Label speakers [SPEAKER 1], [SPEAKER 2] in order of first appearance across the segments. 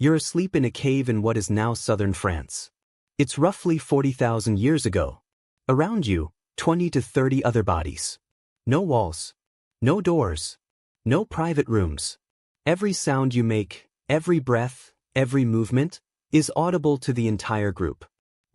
[SPEAKER 1] You're asleep in a cave in what is now southern France. It's roughly 40,000 years ago. Around you, 20 to 30 other bodies. No walls. No doors. No private rooms. Every sound you make, every breath, every movement, is audible to the entire group.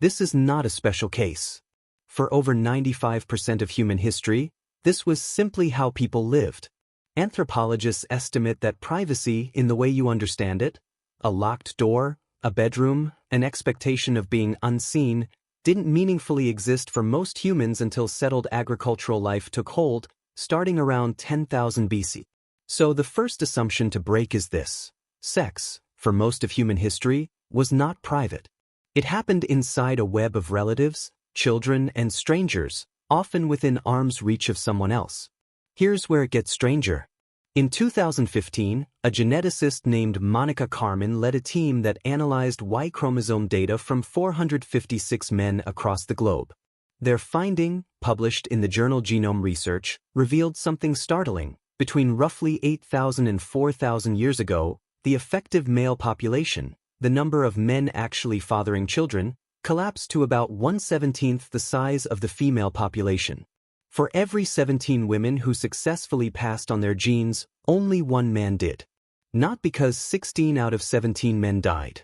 [SPEAKER 1] This is not a special case. For over 95% of human history, this was simply how people lived. Anthropologists estimate that privacy, in the way you understand it, a locked door, a bedroom, an expectation of being unseen, didn't meaningfully exist for most humans until settled agricultural life took hold, starting around 10,000 BC. So the first assumption to break is this: sex, for most of human history, was not private. It happened inside a web of relatives, children, and strangers, often within arm's reach of someone else. Here's where it gets stranger. In 2015, a geneticist named Monica Carmen led a team that analyzed Y chromosome data from 456 men across the globe. Their finding, published in the journal Genome Research, revealed something startling. Between roughly 8,000 and 4,000 years ago, the effective male population, the number of men actually fathering children, collapsed to about 1/17 the size of the female population. For every 17 women who successfully passed on their genes, only one man did. Not because 16 out of 17 men died.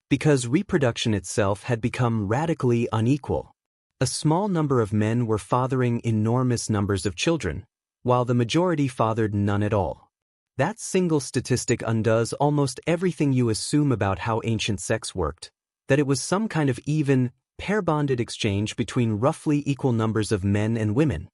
[SPEAKER 1] Because reproduction itself had become radically unequal. A small number of men were fathering enormous numbers of children, while the majority fathered none at all. That single statistic undoes almost everything you assume about how ancient sex worked, that it was some kind of even, pair-bonded exchange between roughly equal numbers of men and women.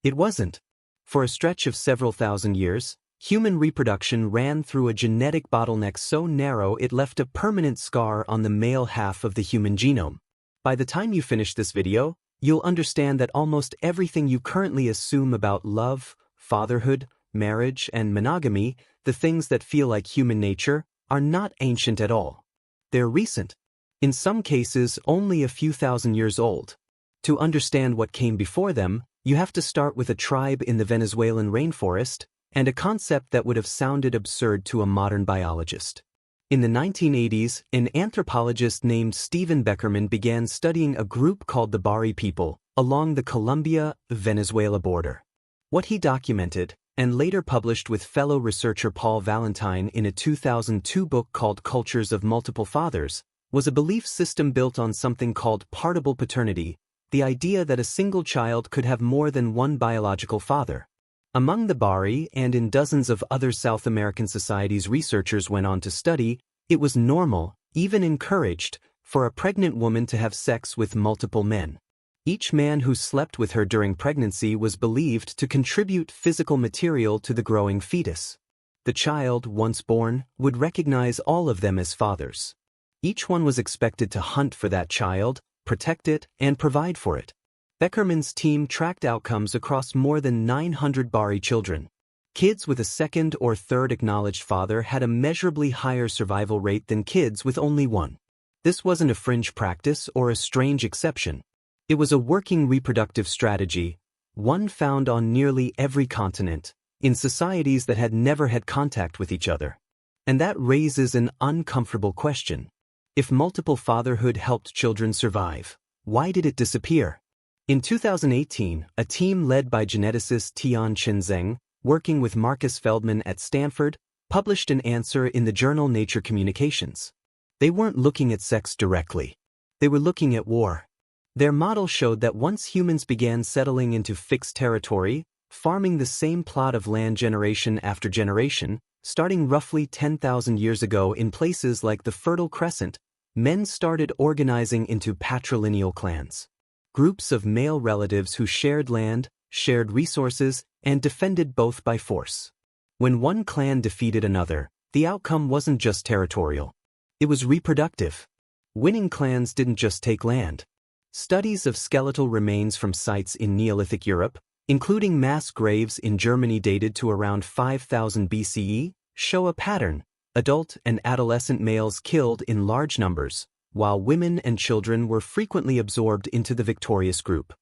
[SPEAKER 1] It wasn't. For a stretch of several thousand years, human reproduction ran through a genetic bottleneck so narrow it left a permanent scar on the male half of the human genome. By the time you finish this video, you'll understand that almost everything you currently assume about love, fatherhood, marriage, and monogamy, the things that feel like human nature, are not ancient at all. They're recent. In some cases, only a few thousand years old. To understand what came before them, you have to start with a tribe in the Venezuelan rainforest, and a concept that would have sounded absurd to a modern biologist. In the 1980s, an anthropologist named Stephen Beckerman began studying a group called the Barí people along the Colombia-Venezuela border. What he documented, and later published with fellow researcher Paul Valentine in a 2002 book called Cultures of Multiple Fathers, was a belief system built on something called partible paternity, the idea that a single child could have more than one biological father. Among the Barí and in dozens of other South American societies researchers went on to study, it was normal, even encouraged, for a pregnant woman to have sex with multiple men. Each man who slept with her during pregnancy was believed to contribute physical material to the growing fetus. The child, once born, would recognize all of them as fathers. Each one was expected to hunt for that child, protect it, and provide for it. Beckerman's team tracked outcomes across more than 900 Barí children. Kids with a second or third acknowledged father had a measurably higher survival rate than kids with only one. This wasn't a fringe practice or a strange exception. It was a working reproductive strategy, one found on nearly every continent, in societies that had never had contact with each other. And that raises an uncomfortable question. If multiple fatherhood helped children survive, why did it disappear? In 2018, a team led by geneticist Tian-Chin Zheng, working with Marcus Feldman at Stanford, published an answer in the journal Nature Communications. They weren't looking at sex directly. They were looking at war. Their model showed that once humans began settling into fixed territory, farming the same plot of land generation after generation, starting roughly 10,000 years ago in places like the Fertile Crescent, men started organizing into patrilineal clans. Groups of male relatives who shared land, shared resources, and defended both by force. When one clan defeated another, the outcome wasn't just territorial. It was reproductive. Winning clans didn't just take land. Studies of skeletal remains from sites in Neolithic Europe, including mass graves in Germany dated to around 5000 BCE, show a pattern: adult and adolescent males killed in large numbers, while women and children were frequently absorbed into the victorious group.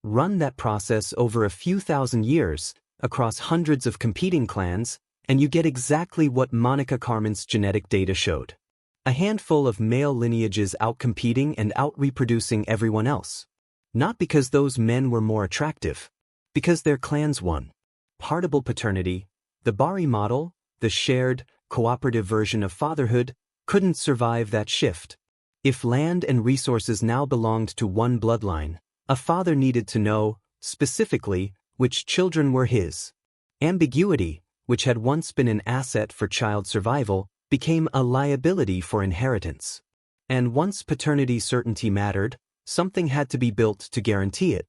[SPEAKER 1] Run that process over a few thousand years, across hundreds of competing clans, and you get exactly what Monica Carmen's genetic data showed. A handful of male lineages outcompeting and out-reproducing everyone else. Not because those men were more attractive. Because their clans won. Partible paternity, the Barí model, the shared, cooperative version of fatherhood, couldn't survive that shift. If land and resources now belonged to one bloodline, a father needed to know, specifically, which children were his. Ambiguity, which had once been an asset for child survival, became a liability for inheritance. And once paternity certainty mattered, something had to be built to guarantee it.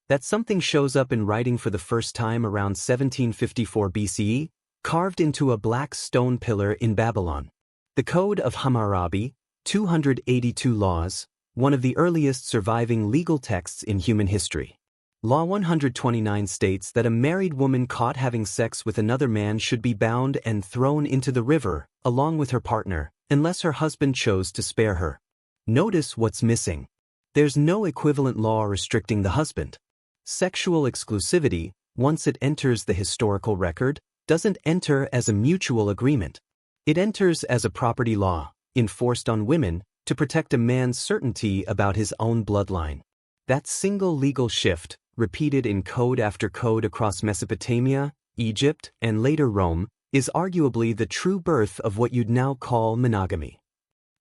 [SPEAKER 1] That something shows up in writing for the first time around 1754 BCE, carved into a black stone pillar in Babylon. The Code of Hammurabi, 282 laws, one of the earliest surviving legal texts in human history. Law 129 states that a married woman caught having sex with another man should be bound and thrown into the river, along with her partner, unless her husband chose to spare her. Notice what's missing. There's no equivalent law restricting the husband. Sexual exclusivity, once it enters the historical record, doesn't enter as a mutual agreement. It enters as a property law, enforced on women, to protect a man's certainty about his own bloodline. That single legal shift, repeated in code after code across Mesopotamia, Egypt, and later Rome, is arguably the true birth of what you'd now call monogamy.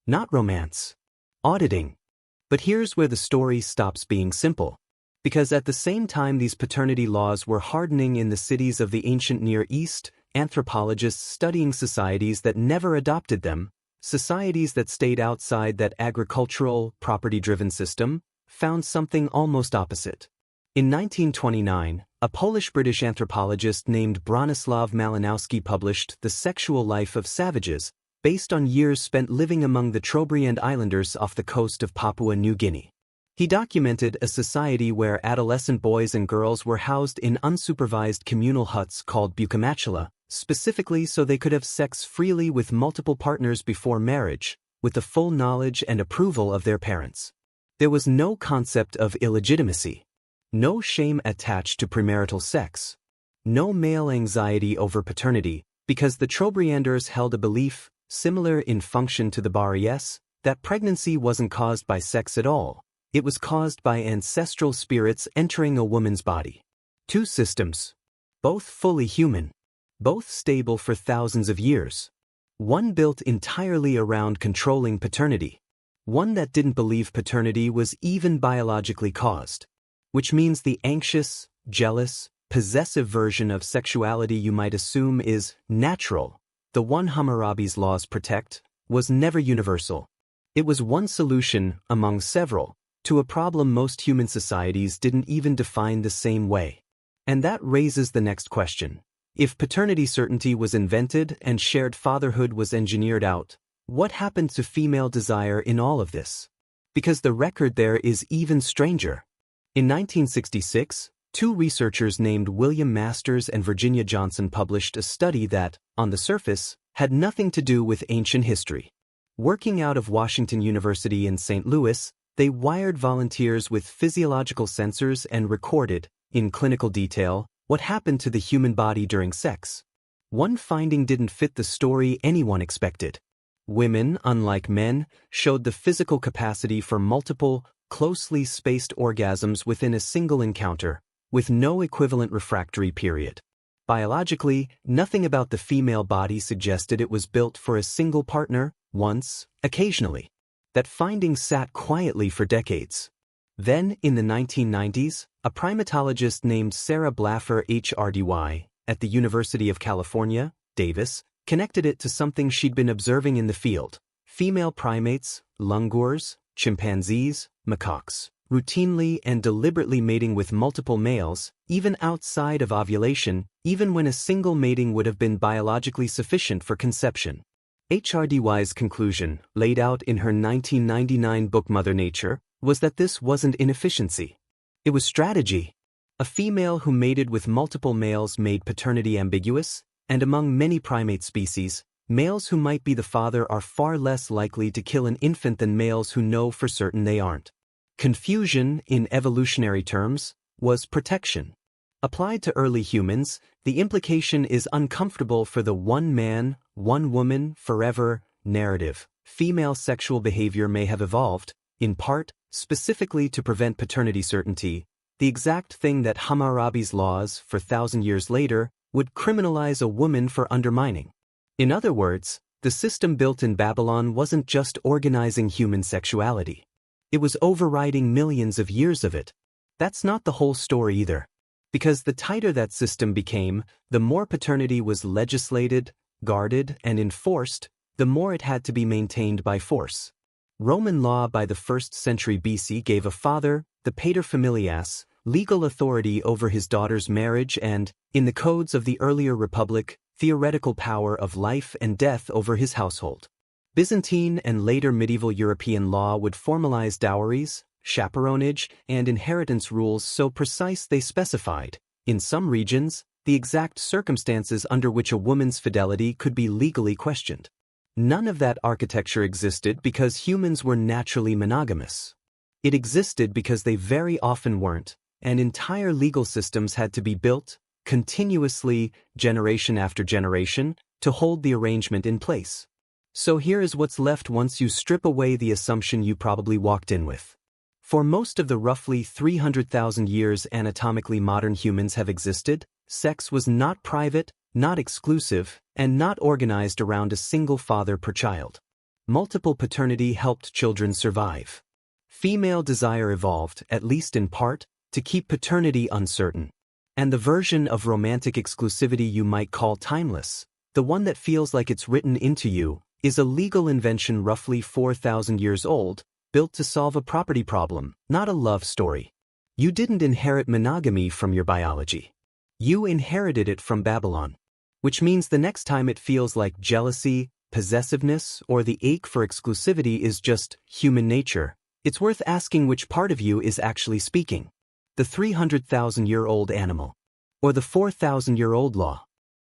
[SPEAKER 1] Not romance. Auditing. But here's where the story stops being simple. Because at the same time these paternity laws were hardening in the cities of the ancient Near East, anthropologists studying societies that never adopted them, societies that stayed outside that agricultural, property-driven system, found something almost opposite. In 1929, a Polish-British anthropologist named Bronislaw Malinowski published The Sexual Life of Savages, based on years spent living among the Trobriand Islanders off the coast of Papua New Guinea. He documented a society where adolescent boys and girls were housed in unsupervised communal huts called bukamachila, specifically so they could have sex freely with multiple partners before marriage, with the full knowledge and approval of their parents. There was no concept of illegitimacy. No shame attached to premarital sex. No male anxiety over paternity, because the Trobrianders held a belief, similar in function to the Barí, that pregnancy wasn't caused by sex at all. It was caused by ancestral spirits entering a woman's body. Two systems. Both fully human. Both stable for thousands of years. One built entirely around controlling paternity. One that didn't believe paternity was even biologically caused. Which means the anxious, jealous, possessive version of sexuality you might assume is natural, the one Hammurabi's laws protect, was never universal. It was one solution, among several, to a problem most human societies didn't even define the same way. And that raises the next question. If paternity certainty was invented and shared fatherhood was engineered out, what happened to female desire in all of this? Because the record there is even stranger. In 1966, two researchers named William Masters and Virginia Johnson published a study that, on the surface, had nothing to do with ancient history. Working out of Washington University in St. Louis, they wired volunteers with physiological sensors and recorded, in clinical detail, what happened to the human body during sex. One finding didn't fit the story anyone expected. Women, unlike men, showed the physical capacity for multiple, closely spaced orgasms within a single encounter, with no equivalent refractory period. Biologically, nothing about the female body suggested it was built for a single partner, once, occasionally. That finding sat quietly for decades. Then, in the 1990s, a primatologist named Sarah Blaffer HRDY, at the University of California, Davis, connected it to something she'd been observing in the field. Female primates, langurs, chimpanzees, macaques, routinely and deliberately mating with multiple males, even outside of ovulation, even when a single mating would have been biologically sufficient for conception. HRDY's conclusion, laid out in her 1999 book Mother Nature, was that this wasn't inefficiency. It was strategy. A female who mated with multiple males made paternity ambiguous, and among many primate species, males who might be the father are far less likely to kill an infant than males who know for certain they aren't. Confusion, in evolutionary terms, was protection. Applied to early humans, the implication is uncomfortable for the one man, one woman, forever narrative, Female sexual behavior may have evolved, in part, specifically to prevent paternity certainty, the exact thing that Hammurabi's laws, 4,000 years later, would criminalize a woman for undermining. In other words, the system built in Babylon wasn't just organizing human sexuality. It was overriding millions of years of it. That's not the whole story either. Because the tighter that system became, the more paternity was legislated, guarded, and enforced, the more it had to be maintained by force. Roman law by the 1st century BC gave a father, the paterfamilias, legal authority over his daughter's marriage and, in the codes of the earlier republic, theoretical power of life and death over his household. Byzantine and later medieval European law would formalize dowries, chaperonage, and inheritance rules so precise they specified, in some regions, the exact circumstances under which a woman's fidelity could be legally questioned. None of that architecture existed because humans were naturally monogamous. It existed because they very often weren't, and entire legal systems had to be built, continuously, generation after generation, to hold the arrangement in place. So here is what's left once you strip away the assumption you probably walked in with. For most of the roughly 300,000 years anatomically modern humans have existed, sex was not private, not exclusive, and not organized around a single father per child. Multiple paternity helped children survive. Female desire evolved, at least in part, to keep paternity uncertain. And the version of romantic exclusivity you might call timeless, the one that feels like it's written into you, is a legal invention roughly 4,000 years old, built to solve a property problem, not a love story. You didn't inherit monogamy from your biology. You inherited it from Babylon. Which means the next time it feels like jealousy, possessiveness, or the ache for exclusivity is just human nature, it's worth asking which part of you is actually speaking. The 300,000-year-old animal, or the 4,000-year-old law.